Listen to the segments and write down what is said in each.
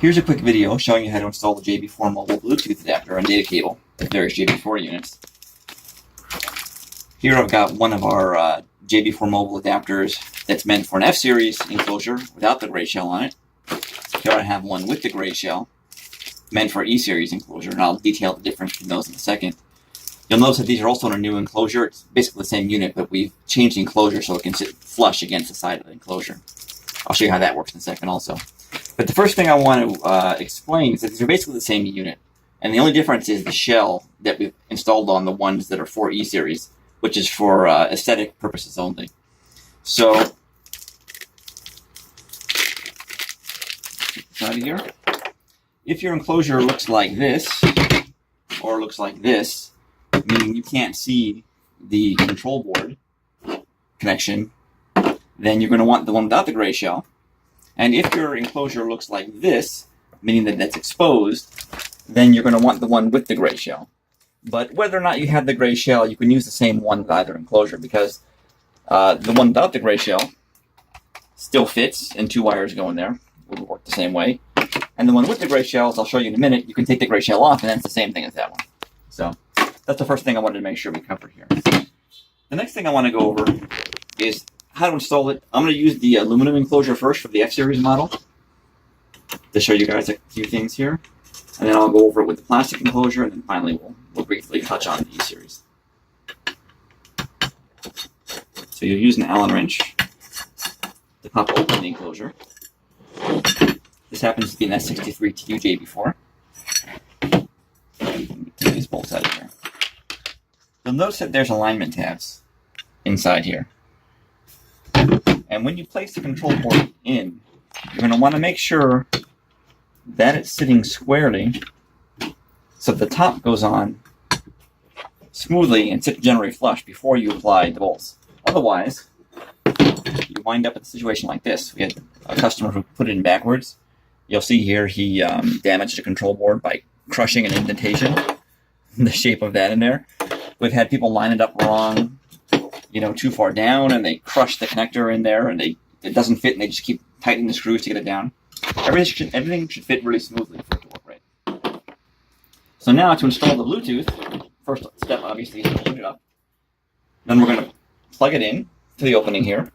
Here's a quick video showing you how to install the JB4 Mobile Bluetooth adapter and data cable with various JB4 units. Here I've got one of our JB4 Mobile adapters that's meant for an F-Series enclosure without the gray shell on it. Here I have one with the gray shell, meant for E-Series enclosure, and I'll detail the difference between those in a second. You'll notice that these are also in a new enclosure. It's basically the same unit, but we've changed the enclosure so it can sit flush against the side of the enclosure. I'll show you how that works in a second also. But the first thing I want to explain is that these are basically the same unit. And the only difference is the shell that we've installed on the ones that are for E-Series, which is for aesthetic purposes only. So, out of here. If your enclosure looks like this, or looks like this, meaning you can't see the control board connection, then you're going to want the one without the gray shell. And if your enclosure looks like this, meaning that that's exposed, then you're going to want the one with the gray shell. But whether or not you have the gray shell, you can use the same one with either enclosure, because the one without the gray shell still fits, and 2 wires go in there. It will work the same way. And the one with the gray shell, as I'll show you in a minute, you can take the gray shell off, and then it's the same thing as that one. So that's the first thing I wanted to make sure we covered here. The next thing I want to go over is how to install it. I'm going to use the aluminum enclosure first for the F-Series model to show you guys a few things here. And then I'll go over it with the plastic enclosure, and then finally we'll briefly touch on the E-Series. So you'll use an Allen wrench to pop open the enclosure. This happens to be an S63TU JB4. Take these bolts out of here. You'll notice that there's alignment tabs inside here. And when you place the control board in, you're going to want to make sure that it's sitting squarely so the top goes on smoothly and sits generally flush before you apply the bolts. Otherwise, you wind up in a situation like this. We had a customer who put it in backwards. You'll see here he damaged the control board by crushing an indentation in the shape of that in there. We've had people line it up wrong, too far down, and they crush the connector in there, and it doesn't fit, and they just keep tightening the screws to get it down. Everything should fit really smoothly for it to work right. So now to install the Bluetooth, first step obviously is to open it up. Then we're going to plug it in to the opening here.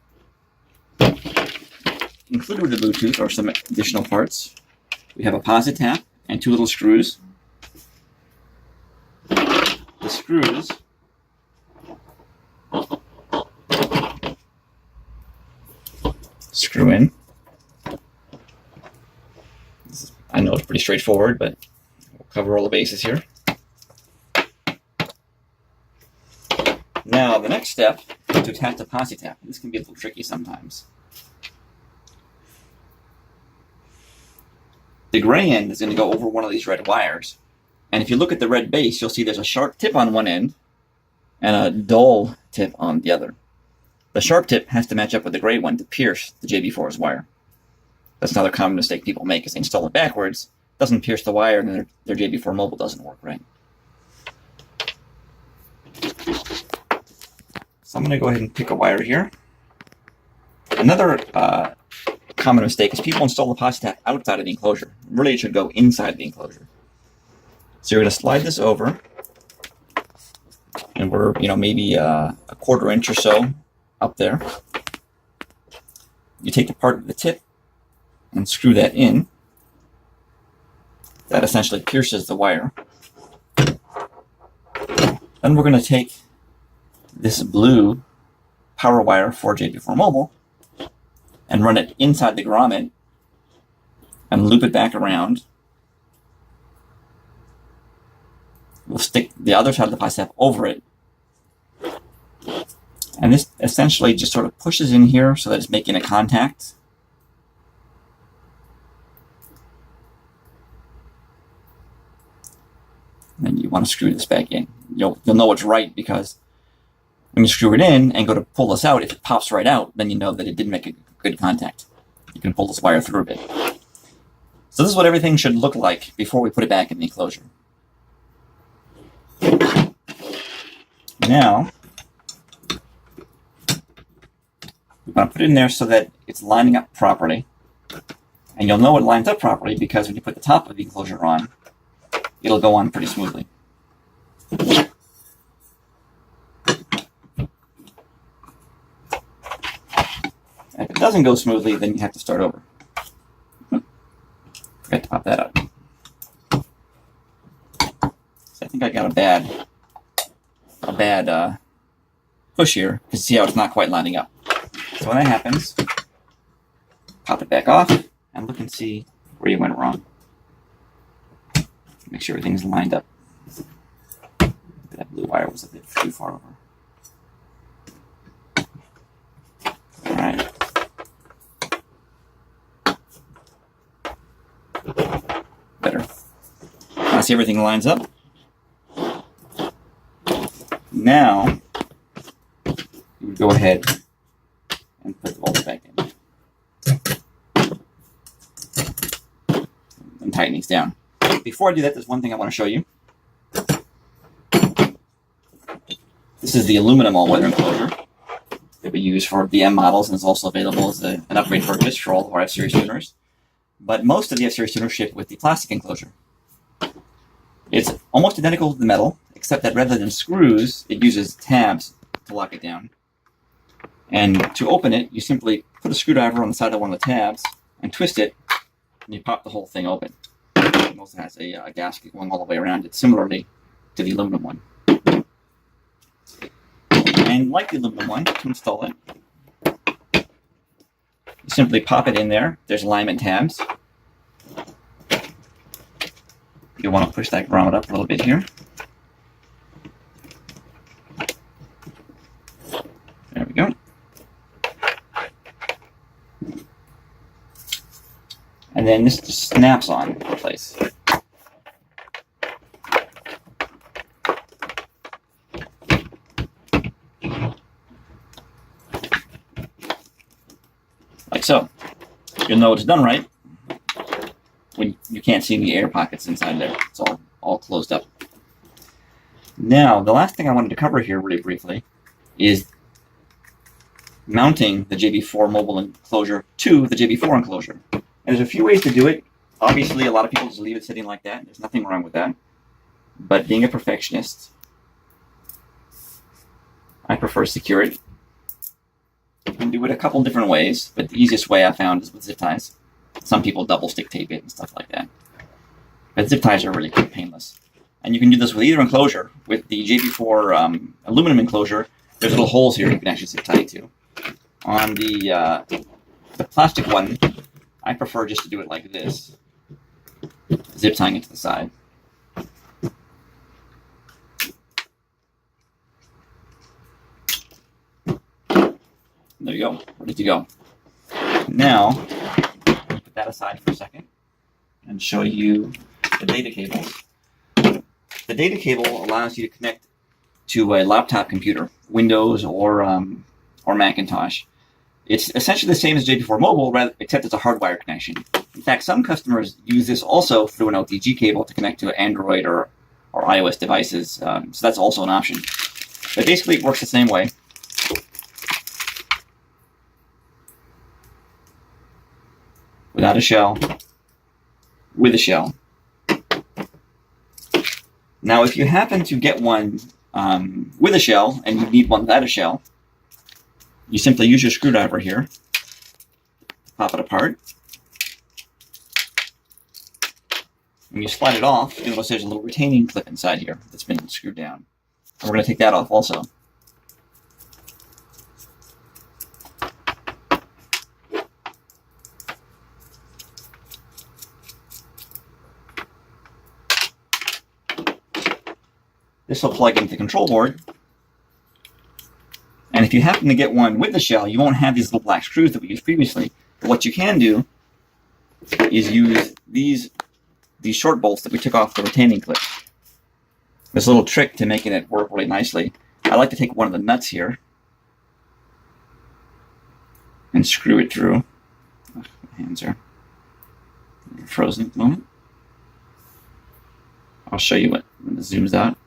Included with the Bluetooth are some additional parts. We have a posit tap and 2 little screws. The screws screw in. I know it's pretty straightforward, but we'll cover all the bases here. Now, the next step is to attach the posit tap. This can be a little tricky sometimes. The gray end is going to go over one of these red wires. And if you look at the red base, you'll see there's a sharp tip on one end and a dull tip on the other. The sharp tip has to match up with the gray one to pierce the JB4's wire. That's another common mistake people make, is they install it backwards, doesn't pierce the wire, and their JB4 Mobile doesn't work right. So I'm going to go ahead and pick a wire here. Another common mistake is people install the posit tap outside of the enclosure. Really, it should go inside the enclosure. So you're going to slide this over, and we're maybe a 1/4 inch or so up there. You take the part of the tip and screw that in. That essentially pierces the wire. Then we're going to take this blue power wire for JB4 Mobile and run it inside the grommet and loop it back around. We'll stick the other side of the posit tap over it. And this essentially just sort of pushes in here so that it's making a contact. And then you want to screw this back in. You'll know it's right, because when you screw it in and go to pull this out, if it pops right out, then you know that it didn't make a good contact. You can pull this wire through a bit. So this is what everything should look like before we put it back in the enclosure. Now, we want to put it in there so that it's lining up properly. And you'll know it lines up properly because when you put the top of the enclosure on, it'll go on pretty smoothly. If it doesn't go smoothly, then you have to start over. Forgot to pop that up. So I think I got a bad push here to see how it's not quite lining up. So when that happens, pop it back off and look and see where you went wrong. Make sure everything's lined up. That blue wire was a bit too far over. All right. Better. Now see everything lines up. Now you would go ahead and put the bolts back in and tighten these down. Before I do that, there's one thing I want to show you. This is the aluminum all-weather enclosure that we use for BM models, and is also available as an upgrade purchase for all of our F-Series tuners. But most of the F-Series tuners ship with the plastic enclosure. It's almost identical to the metal, except that rather than screws, it uses tabs to lock it down. And to open it, you simply put a screwdriver on the side of one of the tabs and twist it, and you pop the whole thing open. It also has a gasket going all the way around it, similarly to the aluminum one. And like the aluminum one, to install it, you simply pop it in there. There's alignment tabs. You want to push that grommet up a little bit here. There we go. And then this just snaps on in place. Like so. You'll know it's done right when you can't see the air pockets inside there. It's all closed up. Now, the last thing I wanted to cover here really briefly is mounting the JB4 mobile enclosure to the JB4 enclosure. And there's a few ways to do it. Obviously, a lot of people just leave it sitting like that. There's nothing wrong with that. But being a perfectionist, I prefer secure it. You can do it a couple different ways, but the easiest way I found is with zip ties. Some people double stick tape it and stuff like that. But zip ties are really painless. And you can do this with either enclosure. With the JB4 aluminum enclosure, there's little holes here you can actually zip tie it to. On the plastic one, I prefer just to do it like this, zip tying it to the side. There you go, ready to go. Now, put that aside for a second and show you the data cables. The data cable allows you to connect to a laptop computer, Windows or Macintosh. It's essentially the same as JB4 Mobile, except it's a hardwire connection. In fact, some customers use this also through an LTG cable to connect to Android or iOS devices, so that's also an option. But basically, it works the same way. Without a shell, with a shell. Now, if you happen to get one with a shell and you need one without a shell, you simply use your screwdriver here, pop it apart. When you slide it off, you'll notice there's a little retaining clip inside here that's been screwed down. And we're going to take that off also. This will plug into the control board. And if you happen to get one with the shell, you won't have these little black screws that we used previously. But what you can do is use these short bolts that we took off the retaining clip. There's a little trick to making it work really nicely. I like to take one of the nuts here and screw it through. Oh, my hands are frozen at the moment. I'll show you when it zooms out.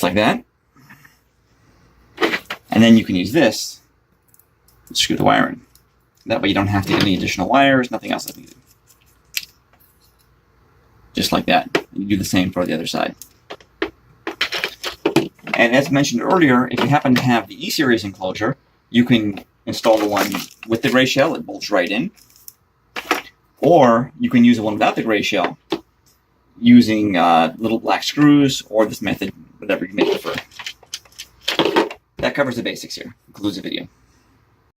just like that. And then you can use this to screw the wire in. That way you don't have to get any additional wires, nothing else is needed. Just like that. You do the same for the other side. And as mentioned earlier, if you happen to have the E-Series enclosure, you can install the one with the gray shell. It bolts right in. Or you can use the one without the gray shell using little black screws or this method, whatever you may prefer. That covers the basics here. Concludes the video.